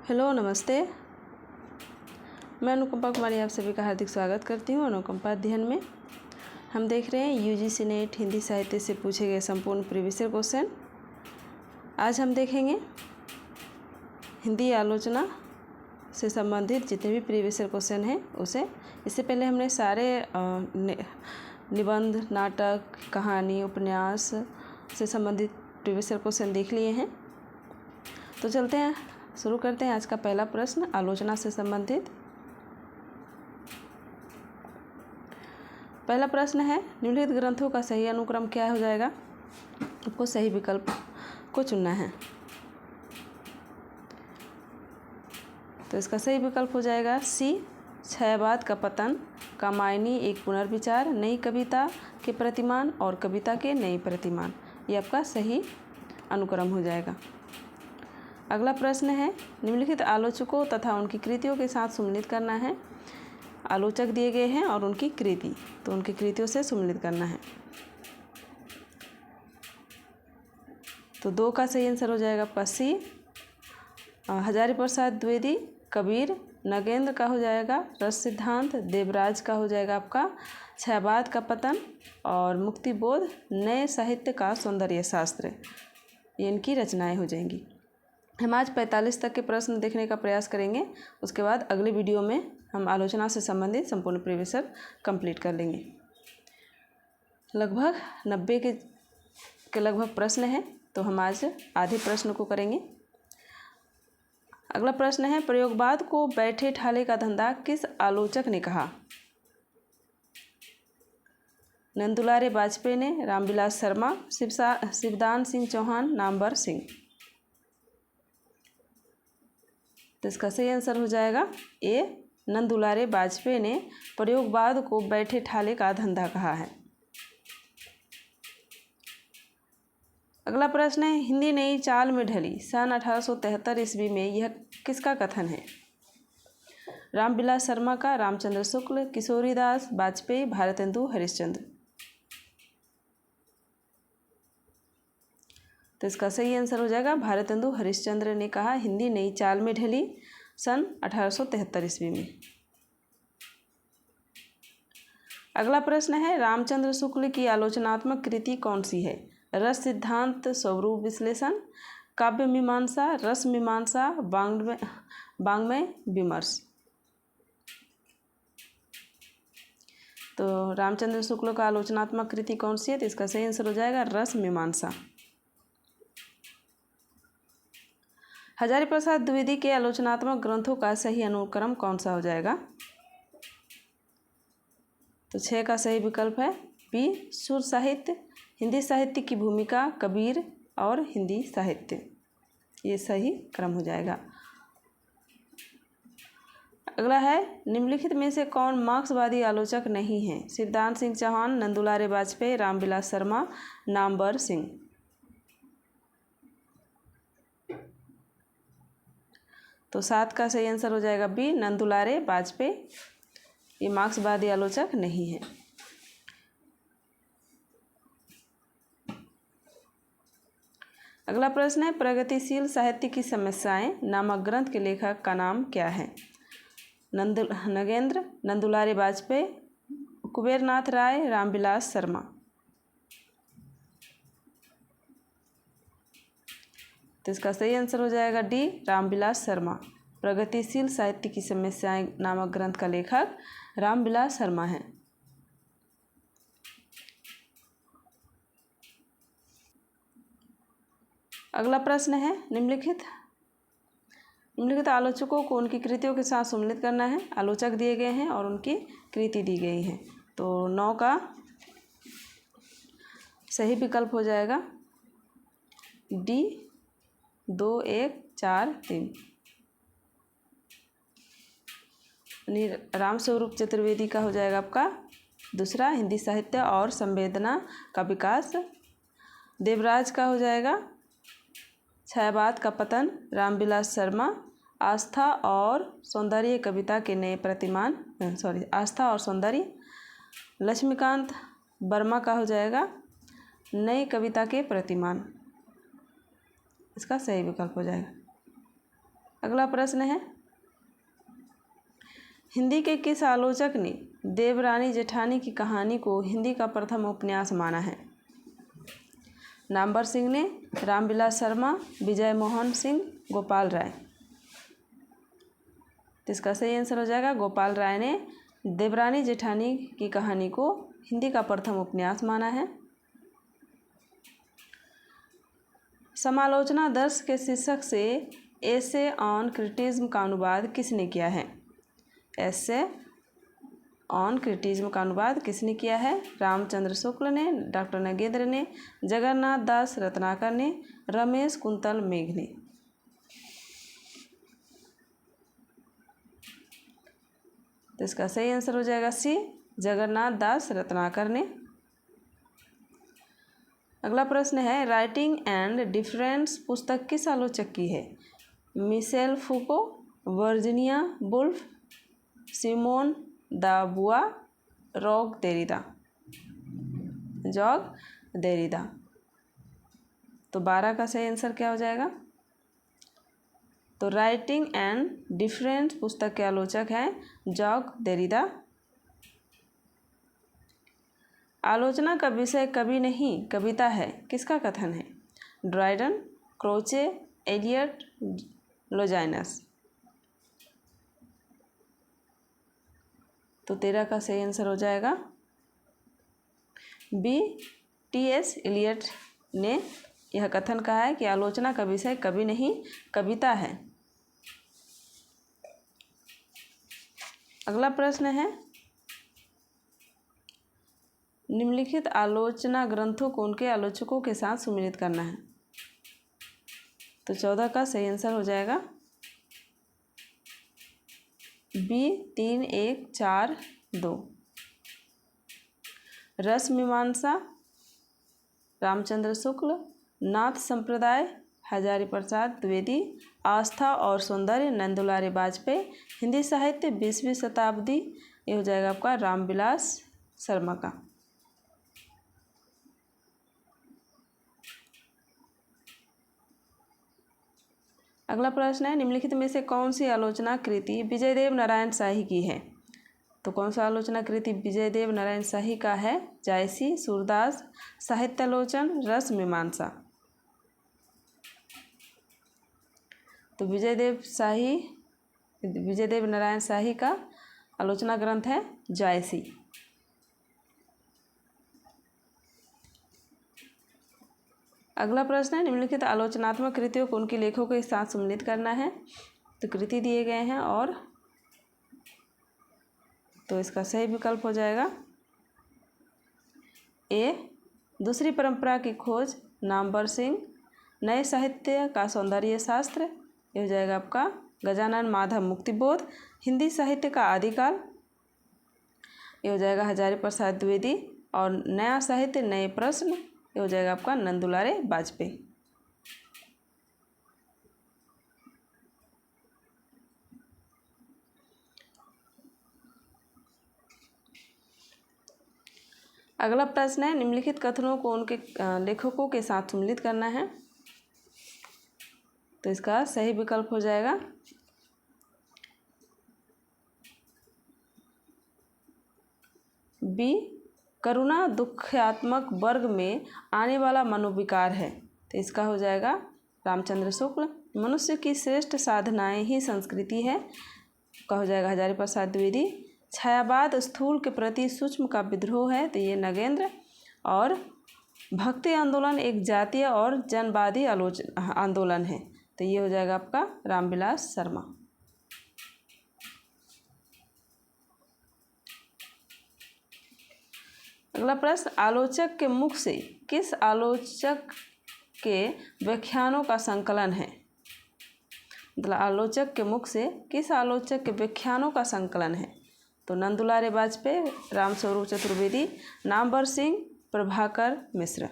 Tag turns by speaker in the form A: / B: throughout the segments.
A: Hello नमस्ते। मैं अनुकंपा कुमारी आप सभी का हार्दिक स्वागत करती हूँ। अनुकंपा अध्ययन में हम देख रहे हैं यूजीसी नेट हिंदी साहित्य से पूछे गए संपूर्ण प्रीवियस ईयर क्वेश्चन। आज हम देखेंगे हिंदी आलोचना से संबंधित जितने भी प्रीवियस ईयर क्वेश्चन हैं उसे। इससे पहले हमने सारे निबंध, नाटक, कहानी, उपन्यास से संबंधित प्रीवियस ईयर क्वेश्चन देख लिए हैं। तो चलते हैं, शुरू करते हैं। आज का पहला प्रश्न आलोचना से संबंधित। पहला प्रश्न है, निम्नलिखित ग्रंथों का सही अनुक्रम क्या हो जाएगा? आपको सही विकल्प को चुनना है। तो इसका सही विकल्प हो जाएगा सी, छायावाद का पतन, कामायनी एक पुनर्विचार, नई कविता के प्रतिमान और कविता के नए प्रतिमान। ये आपका सही अनुक्रम हो जाएगा। अगला प्रश्न है, निम्नलिखित आलोचकों तथा उनकी कृतियों के साथ सुमेलित करना है। आलोचक दिए गए हैं और उनकी कृति, तो उनकी कृतियों से सुमेलित करना है। तो 2 का सही आंसर हो जाएगा आपका सी, हजारी प्रसाद द्विवेदी, कबीर, नगेंद्र का हो जाएगा रस सिद्धांत, देवराज का हो जाएगा आपका छायावाद का पतन और मुक्तिबोध नए साहित्य का सौंदर्य शास्त्र। ये इनकी रचनाएं हो जाएंगी। हम आज 45 तक के प्रश्न देखने का प्रयास करेंगे। उसके बाद अगले वीडियो में हम आलोचना से संबंधित संपूर्ण प्रीवियस ईयर कंप्लीट कर लेंगे। लगभग 90 के लगभग प्रश्न हैं, तो हम आज आधे प्रश्न को करेंगे। अगला प्रश्न है, प्रयोगवाद को बैठे ठाले का धंधा किस आलोचक ने कहा? नंदुलारे वाजपेयी ने, रामविलास शर्मा, शिवदान सिंह चौहान, नामवर सिंह। तो इसका सही आंसर हो जाएगा ए, नंदुलारे वाजपेयी ने प्रयोगवाद को बैठे ठाले का धंधा कहा है। अगला प्रश्न है, हिंदी नई चाल में ढली सन 1873 ईस्वी में, यह किसका कथन है? रामविलास शर्मा का, रामचंद्र शुक्ल, किशोरीदास वाजपेयी, भारतेंदु हरिश्चंद्र। तो इसका सही आंसर हो जाएगा भारतेंदु हरिश्चंद्र ने कहा हिंदी नई चाल में ढली सन 1873 ईस्वी में। अगला प्रश्न है, रामचंद्र शुक्ल की आलोचनात्मक कृति कौन सी है? रस सिद्धांत, स्वरूप विश्लेषण, काव्य मीमांसा, रस मीमांसा, वाङ्मय विमर्श। तो रामचंद्र शुक्ल का आलोचनात्मक कृति कौन सी है? तो इसका सही आंसर हो जाएगा रस मीमांसा। हजारी प्रसाद द्विवेदी के आलोचनात्मक ग्रंथों का सही अनुक्रम कौन सा हो जाएगा? तो 6 का सही विकल्प है बी, सुर साहित्य, हिंदी साहित्य की भूमिका, कबीर और हिंदी साहित्य। ये सही क्रम हो जाएगा। अगला है, निम्नलिखित में से कौन मार्क्सवादी आलोचक नहीं है? शिवदान सिंह चौहान, नंदुलारे वाजपेयी, रामविलास शर्मा, नामवर सिंह। तो 7 का सही आंसर हो जाएगा बी, नंदुलारे वाजपेयी। ये मार्क्सवादी आलोचक नहीं है। अगला प्रश्न है, प्रगतिशील साहित्य की समस्याएं नामक ग्रंथ के लेखक का नाम क्या है? नगेंद्र, नंदुलारे वाजपेयी, कुबेरनाथ राय, रामविलास शर्मा। तो इसका सही आंसर हो जाएगा डी, रामविलास शर्मा। प्रगतिशील साहित्य की समस्याएं नामक ग्रंथ का लेखक रामविलास शर्मा है। अगला प्रश्न है, निम्नलिखित आलोचकों को उनकी कृतियों के साथ सम्मिलित करना है। आलोचक दिए गए हैं और उनकी कृति दी गई है। तो 9 का सही विकल्प हो जाएगा डी, 2, 1, 4, 3। रामस्वरूप चतुर्वेदी का हो जाएगा आपका दूसरा, हिंदी साहित्य और संवेदना का विकास। देवराज का हो जाएगा छायावाद का पतन, रामविलास शर्मा आस्था और सौंदर्य कविता के नए प्रतिमान, आस्था और सौंदर्य। लक्ष्मीकांत वर्मा का हो जाएगा नई कविता के प्रतिमान। इसका सही विकल्प हो जाएगा। अगला प्रश्न है, हिंदी के किस आलोचक ने देवरानी जेठानी की कहानी को हिंदी का प्रथम उपन्यास माना है? नामवर सिंह ने, रामविलास शर्मा, विजय मोहन सिंह, गोपाल राय। तो इसका सही आंसर हो जाएगा गोपाल राय ने देवरानी जेठानी की कहानी को हिंदी का प्रथम उपन्यास माना है। समालोचना दर्श के शीर्षक से एसे ऑन क्रिटिज्म का अनुवाद किसने किया है? एसे ऑन क्रिटिज्म का अनुवाद किसने किया है? रामचंद्र शुक्ल ने, डॉक्टर नगेंद्र ने, जगन्नाथ दास रत्नाकर ने, रमेश कुंतल मेघ ने। तो इसका सही आंसर हो जाएगा सी, जगन्नाथ दास रत्नाकर ने। अगला प्रश्न है, राइटिंग एंड डिफरेंस पुस्तक किस आलोचक की है? Michel Foucault, Virginia Woolf, Simone de Beauvoir, Jacques Derrida. तो 12 का सही आंसर क्या हो जाएगा? तो राइटिंग एंड डिफरेंस पुस्तक के आलोचक हैं जॉग देरिदा। आलोचना का विषय कवि नहीं कविता है, किसका कथन है? Dryden, Croce, Eliot, Longinus. तो 13 का सही आंसर हो जाएगा बी, टी.एस. एलियट ने यह कथन कहा है कि आलोचना का विषय कवि नहीं कविता है। अगला प्रश्न है, निम्नलिखित आलोचना ग्रंथों को उनके आलोचकों के साथ सुमेलित करना है। तो 14 का सही आंसर हो जाएगा बी, 3, 1, 4, 2। रस मीमांसा रामचंद्र शुक्ल, नाथ संप्रदाय हजारी प्रसाद द्विवेदी, आस्था और सौंदर्य नंदुलारे वाजपेयी, हिंदी साहित्य 20वीं शताब्दी, ये हो जाएगा आपका रामविलास शर्मा का। अगला प्रश्न है, निम्नलिखित में से कौन सी आलोचना कृति विजयदेव नारायण शाही की है? तो कौन सा आलोचना कृति विजयदेव नारायण शाही का है? जायसी, सूरदास, साहित्यालोचन, रस मीमांसा। तो विजयदेव नारायण शाही का आलोचना ग्रंथ है जायसी। अगला प्रश्न है, निम्नलिखित आलोचनात्मक कृतियों को उनके लेखों के साथ सम्मिलित करना है। तो कृति दिए गए हैं और तो इसका सही विकल्प हो जाएगा ए, दूसरी परंपरा की खोज नामवर सिंह, नए साहित्य का सौंदर्य शास्त्र, ये हो जाएगा आपका गजानन माधव मुक्तिबोध, हिंदी साहित्य का आदिकाल, ये हो जाएगा हजारी प्रसाद द्विवेदी, और नया साहित्य नए प्रश्न, ये हो जाएगा आपका नंदुलारे वाजपेयी। अगला प्रश्न है, निम्नलिखित कथनों को उनके लेखकों के साथ सम्मिलित करना है। तो इसका सही विकल्प हो जाएगा बी, करुणा दुखयात्मक वर्ग में आने वाला मनोविकार है। तो इसका हो जाएगा रामचंद्र शुक्ल। मनुष्य की श्रेष्ठ साधनाएं ही संस्कृति है, का हो जाएगा हजारी प्रसाद द्विवेदी। छायावाद स्थूल के प्रति सूक्ष्म का विद्रोह है, तो ये नगेंद्र। और भक्ति आंदोलन एक जातीय और जनवादी आंदोलन है, तो ये हो जाएगा आपका रामविलास शर्मा। अगला प्रश्न, आलोचक के मुख से किस आलोचक के व्याख्यानों का संकलन है? मतलब आलोचक के मुख से किस आलोचक के व्याख्यानों का संकलन है? तो नंदुलारे वाजपेयी, रामस्वरूप चतुर्वेदी, नामवर सिंह, प्रभाकर मिश्र।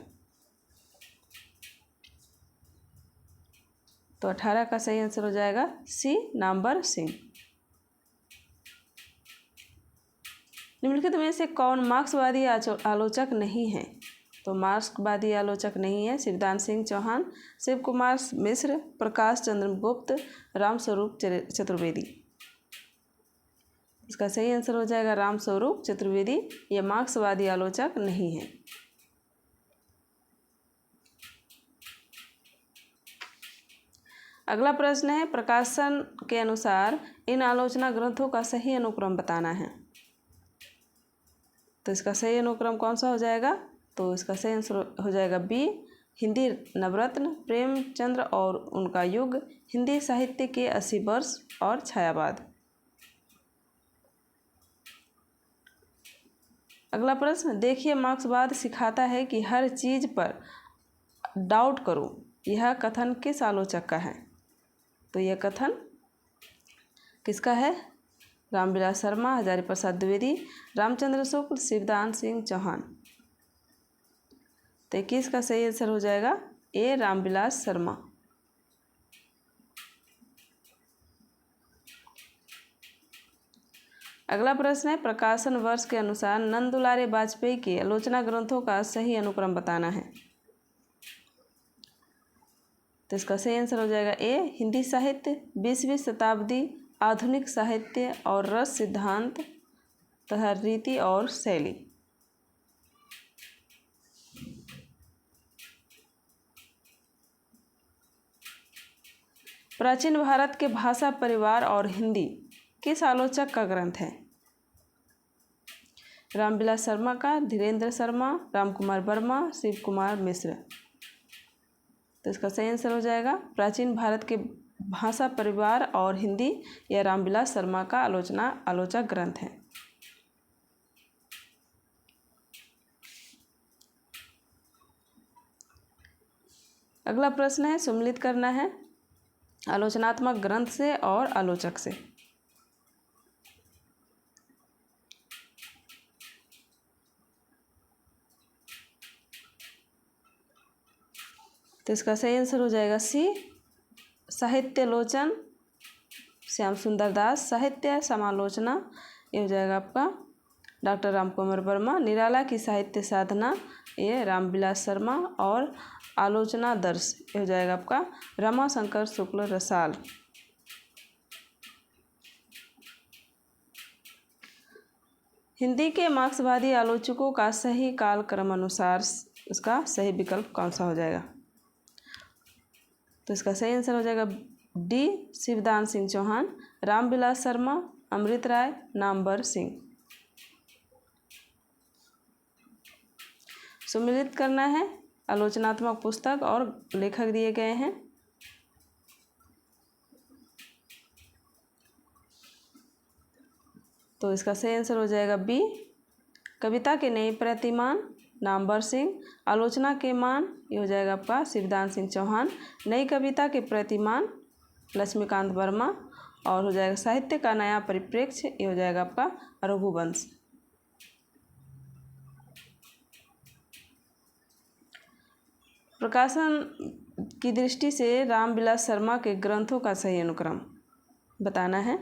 A: तो 18 का सही आंसर हो जाएगा सी, नामवर सिंह। निम्नलिखित में से कौन मार्क्सवादी आलोचक नहीं है? तो मार्क्सवादी आलोचक नहीं है शिवदान सिंह चौहान, शिव कुमार मिश्र, प्रकाश चंद्र गुप्त, रामस्वरूप चतुर्वेदी। इसका सही आंसर हो जाएगा रामस्वरूप चतुर्वेदी। ये मार्क्सवादी आलोचक नहीं है। अगला प्रश्न है, प्रकाशन के अनुसार इन आलोचना ग्रंथों का सही अनुक्रम बताना है। तो इसका सही अनुक्रम कौन सा हो जाएगा? तो इसका सही आंसर हो जाएगा बी, हिंदी नवरत्न, प्रेमचंद्र और उनका युग, हिंदी साहित्य के 80 वर्ष और छायावाद। अगला प्रश्न, देखिए मार्क्सवाद सिखाता है कि हर चीज पर डाउट करो, यह कथन किस आलोचक का है? तो यह कथन किसका है? रामविलास शर्मा, हजारी प्रसाद द्विवेदी, रामचंद्र शुक्ल, शिवदान सिंह चौहान। तो 21 का सही आंसर हो जाएगा ए, रामविलास शर्मा। अगला प्रश्न है, प्रकाशन वर्ष के अनुसार नंद दुलारे वाजपेयी के आलोचना ग्रंथों का सही अनुक्रम बताना है। तो इसका सही आंसर हो जाएगा ए, हिंदी साहित्य, 20वीं शताब्दी, आधुनिक साहित्य और रस सिद्धांत तथा रीति और शैली। प्राचीन भारत के भाषा परिवार और हिंदी किस आलोचक का ग्रंथ है? रामविलास शर्मा का, धीरेन्द्र शर्मा, रामकुमार वर्मा, शिव कुमार मिश्र। तो इसका सही आंसर हो जाएगा प्राचीन भारत के भाषा परिवार और हिंदी, यह रामविलास शर्मा का आलोचक ग्रंथ है। अगला प्रश्न है, सम्मिलित करना है आलोचनात्मक ग्रंथ से और आलोचक से। तो इसका सही आंसर हो जाएगा सी, साहित्यालोचन श्याम सुंदर दास, साहित्य समालोचना ये हो जाएगा आपका डॉक्टर रामकुमार वर्मा, निराला की साहित्य साधना ये रामविलास शर्मा, और आलोचना दर्श ये हो जाएगा आपका रमाशंकर शुक्ल रसाल। हिंदी के मार्क्सवादी आलोचकों का सही कालक्रम अनुसार इसका सही विकल्प कौन सा हो जाएगा? तो इसका सही आंसर हो जाएगा डी, शिवदान सिंह चौहान, रामविलास शर्मा, अमृत राय, नामवर सिंह। सम्मिलित करना है आलोचनात्मक पुस्तक और लेखक दिए गए हैं। तो इसका सही आंसर हो जाएगा बी, कविता के नए प्रतिमान नामवर सिंह, आलोचना के मान ये हो जाएगा आपका शिवदान सिंह चौहान, नई कविता के प्रतिमान लक्ष्मीकांत वर्मा, और हो जाएगा साहित्य का नया परिप्रेक्ष्य ये हो जाएगा आपका रघुवंश। प्रकाशन की दृष्टि से रामविलास शर्मा के ग्रंथों का सही अनुक्रम बताना है।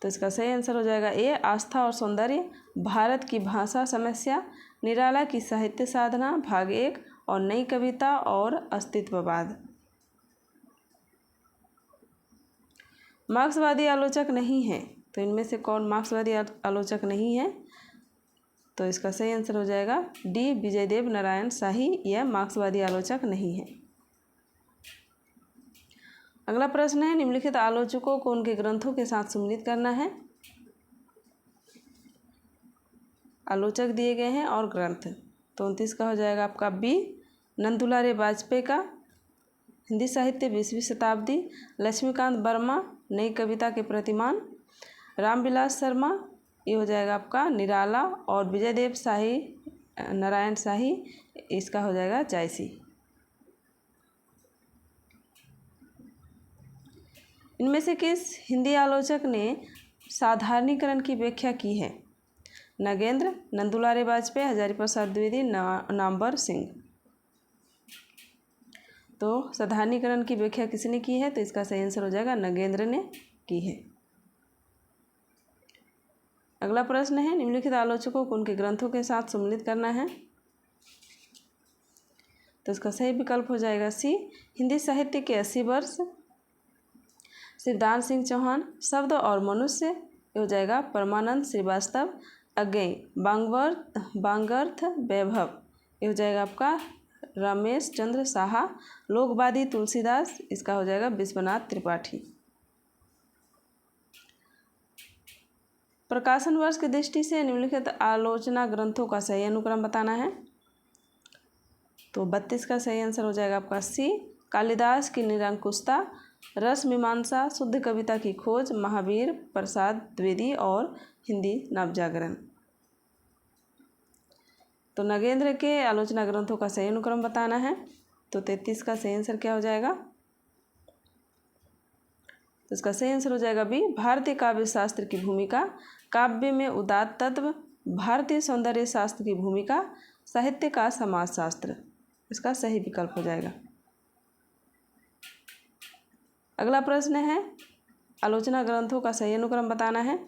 A: तो इसका सही आंसर हो जाएगा ए, आस्था और सौंदर्य, भारत की भाषा समस्या, निराला की साहित्य साधना भाग 1, और नई कविता और अस्तित्ववाद। मार्क्सवादी आलोचक नहीं है, तो इनमें से कौन मार्क्सवादी आलोचक नहीं है? तो इसका सही आंसर हो जाएगा डी, विजयदेव नारायण शाही, यह मार्क्सवादी आलोचक नहीं है। अगला प्रश्न है, निम्नलिखित आलोचकों को उनके ग्रंथों के साथ सम्मिलित करना है। आलोचक दिए गए हैं और ग्रंथ। तो 29 का हो जाएगा आपका बी, नंद दुलारे वाजपेयी का हिंदी साहित्य 20वीं शताब्दी, लक्ष्मीकांत वर्मा नई कविता के प्रतिमान, रामविलास शर्मा ये हो जाएगा आपका निराला, और विजयदेव शाही नारायण शाही इसका हो जाएगा जायसी। इनमें से किस हिंदी आलोचक ने साधारणीकरण की व्याख्या की है? नगेंद्र, नंद दुलारे वाजपेयी, हजारी प्रसाद द्विवेदी, नामवर सिंह। तो साधारणीकरण की व्याख्या किसने की है? तो इसका सही आंसर हो जाएगा नगेंद्र ने की है। अगला प्रश्न है, निम्नलिखित आलोचकों को उनके ग्रंथों के साथ सम्मिलित करना है। तो इसका सही विकल्प हो जाएगा सी। हिंदी साहित्य के 80 वर्ष। शिवदान सिंह चौहान, शब्द और मनुष्य, ये हो जाएगा परमानंद श्रीवास्तव। अज्ञेय बांगर्थ वैभव, ये हो जाएगा आपका रमेश चंद्र साहा। लोकवादी तुलसीदास, इसका हो जाएगा विश्वनाथ त्रिपाठी। प्रकाशन वर्ष की दृष्टि से निम्नलिखित आलोचना ग्रंथों का सही अनुक्रम बताना है। तो 32 का सही आंसर हो जाएगा आपका सी। कालिदास की निरंकुशता, रस मीमांसा, शुद्ध कविता की खोज, महावीर प्रसाद द्विवेदी और हिंदी नवजागरण। तो नगेंद्र के आलोचना ग्रंथों का सही अनुक्रम बताना है। तो 33 का सही आंसर क्या हो जाएगा? तो इसका सही आंसर हो जाएगा बी। भारतीय काव्य शास्त्र की भूमिका, काव्य में उदात्त तत्व, भारतीय सौंदर्य शास्त्र की भूमिका, साहित्य का समाजशास्त्र, इसका सही विकल्प हो जाएगा। अगला प्रश्न है आलोचना ग्रंथों का सही अनुक्रम बताना है।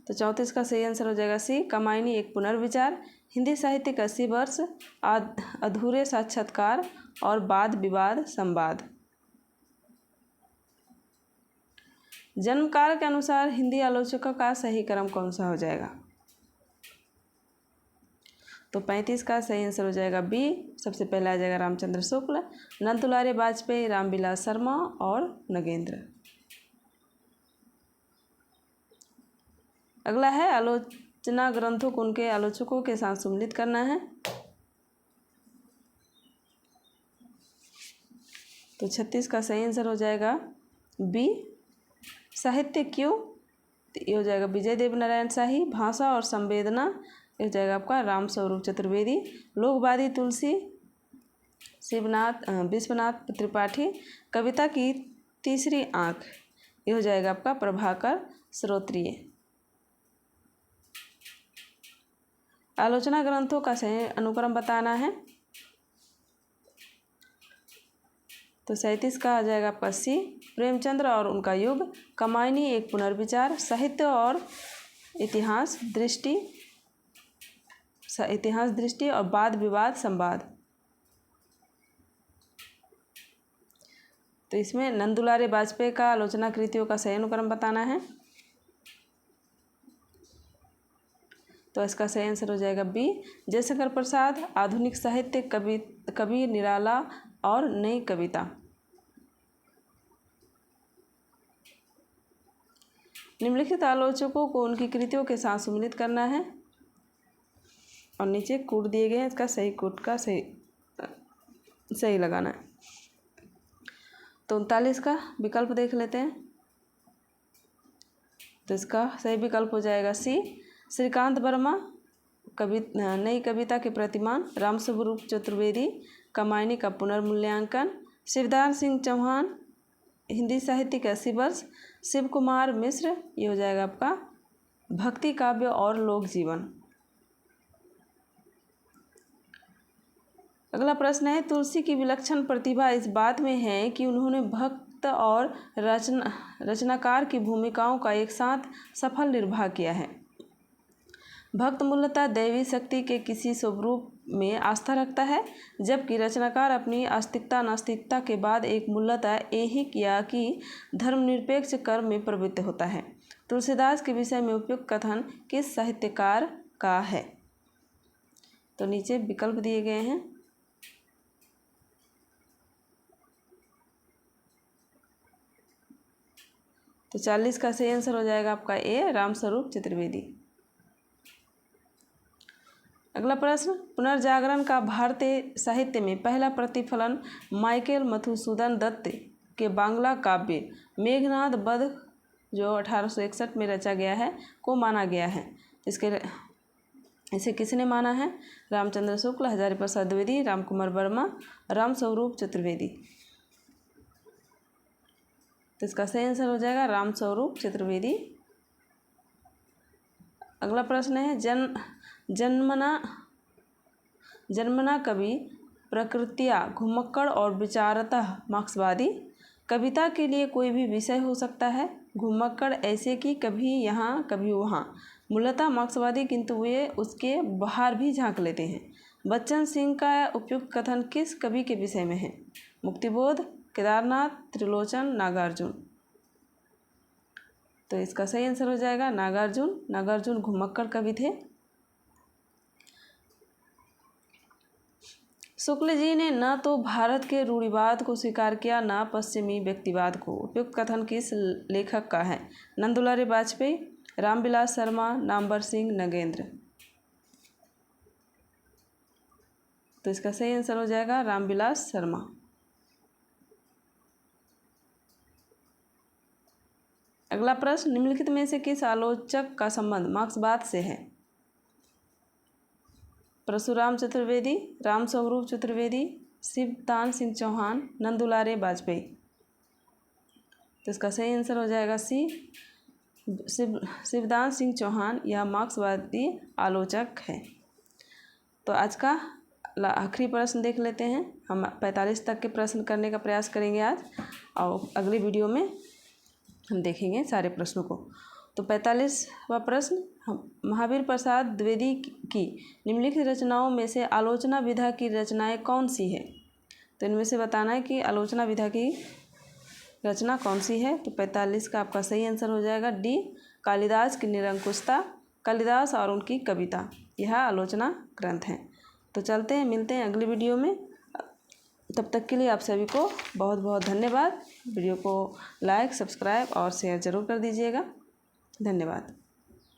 A: तो 34 का सही आंसर हो जाएगा सी। कामायनी एक पुनर्विचार, हिंदी साहित्य का 80 वर्ष, अधूरे साक्षात्कार और वाद विवाद संवाद। जन्मकाल के अनुसार हिंदी आलोचकों का सही क्रम कौन सा हो जाएगा? तो 35 का सही आंसर हो जाएगा बी। सबसे पहला आ जाएगा रामचंद्र शुक्ल, नंदुलारे वाजपेयी, रामविलास शर्मा और नगेंद्र। अगला है आलोचना ग्रंथों को उनके आलोचकों के साथ सम्मिलित करना है। तो 36 का सही आंसर हो जाएगा बी। साहित्य क्यों, ये हो जाएगा विजय देव नारायण शाही। भाषा और संवेदना, ये हो जाएगा आपका राम स्वरूप चतुर्वेदी। लोकवादी तुलसी विश्वनाथ त्रिपाठी। कविता की तीसरी आंख, ये हो जाएगा आपका प्रभाकर श्रोत्रिय। आलोचना ग्रंथों का सही अनुक्रम बताना है। तो 37 का आ जाएगा आपका सी। प्रेमचंद्र और उनका युग, कामायनी एक पुनर्विचार, साहित्य और इतिहास दृष्टि और वाद विवाद संवाद। तो इसमें नंदुलारे वाजपेयी का आलोचना कृतियों का सही अनुक्रम बताना है। तो इसका सही आंसर हो जाएगा बी। जयशंकर प्रसाद, आधुनिक साहित्य, कवि निराला और नई कविता। निम्नलिखित आलोचकों को उनकी कृतियों के साथ सम्मिलित करना है और नीचे कूट दिए गए हैं, इसका सही कूट का सही लगाना है। तो 39 का विकल्प देख लेते हैं। तो इसका सही विकल्प हो जाएगा सी। श्रीकांत वर्मा, नई कविता के प्रतिमान, रामस्वरूप चतुर्वेदी, कामायनी का पुनर्मूल्यांकन, शिवदान सिंह चौहान, हिंदी साहित्य के 80 वर्ष, शिव कुमार मिश्र, ये हो जाएगा आपका भक्ति काव्य और लोक जीवन। अगला प्रश्न है तुलसी की विलक्षण प्रतिभा इस बात में है कि उन्होंने भक्त और रचनाकार की भूमिकाओं का एक साथ सफल निर्वाह किया है। भक्त मूलतः दैवी शक्ति के किसी स्वरूप में आस्था रखता है, जबकि रचनाकार अपनी आस्तिकता नास्तिकता के बाद एक मूलतः ऐहिक या कि धर्मनिरपेक्ष कर्म में प्रवृत्त होता है। तुलसीदास के विषय में उपयुक्त कथन किस साहित्यकार का है? तो नीचे विकल्प दिए गए हैं। तो 40 का सही आंसर हो जाएगा आपका ए, रामस्वरूप चतुर्वेदी। अगला प्रश्न, पुनर्जागरण का भारतीय साहित्य में पहला प्रतिफलन माइकेल मधुसूदन दत्त के बांग्ला काव्य मेघनाद वध जो 1861 में रचा गया है को माना गया है। इसे किसने माना है? रामचंद्र शुक्ल, हजारी प्रसाद द्विवेदी, रामकुमार वर्मा, रामस्वरूप चतुर्वेदी। तो इसका सही आंसर हो जाएगा रामस्वरूप चतुर्वेदी। अगला प्रश्न है जन्मना कवि प्रकृतिया घुमक्कड़ और विचारतः मार्क्सवादी। कविता के लिए कोई भी विषय हो सकता है। घुमक्कड़ ऐसे कि कभी यहाँ कभी वहाँ, मूलतः मार्क्सवादी किंतु वे उसके बाहर भी झांक लेते हैं। बच्चन सिंह का उपयुक्त कथन किस कवि के विषय में है? मुक्तिबोध, केदारनाथ, त्रिलोचन, नागार्जुन। तो इसका सही आंसर हो जाएगा नागार्जुन। नागार्जुन घुमक्कड़ कवि थे। शुक्ल जी ने न तो भारत के रूढ़िवाद को स्वीकार किया न पश्चिमी व्यक्तिवाद को। उपयुक्त कथन किस लेखक का है? नंदुलारी वाजपेयी, रामविलास शर्मा, नामवर सिंह, नगेंद्र। तो इसका सही आंसर हो जाएगा रामविलास शर्मा। अगला प्रश्न, निम्नलिखित में से किस आलोचक का संबंध मार्क्सवाद से है? परशुराम चतुर्वेदी, राम स्वरूप चतुर्वेदी, शिवदान सिंह चौहान, नंदुलारे वाजपेयी। तो इसका सही आंसर हो जाएगा सी, शिवदान सिंह चौहान। यह मार्क्सवादी आलोचक है। तो आज का आखिरी प्रश्न देख लेते हैं। हम 45 तक के प्रश्न करने का प्रयास करेंगे आज, और अगली वीडियो में हम देखेंगे सारे प्रश्नों को। तो 45वां प्रश्न, हम महावीर प्रसाद द्विवेदी की निम्नलिखित रचनाओं में से आलोचना विधा की रचनाएं कौन सी है? तो इनमें से बताना है कि आलोचना विधा की रचना कौन सी है। तो 45 का आपका सही आंसर हो जाएगा डी, कालिदास की निरंकुशता। कालिदास और उनकी कविता, यह आलोचना ग्रंथ हैं। तो चलते हैं, मिलते हैं अगली वीडियो में। तब तक के लिए आप सभी को बहुत बहुत धन्यवाद। वीडियो को लाइक, सब्सक्राइब और शेयर ज़रूर कर दीजिएगा। धन्यवाद।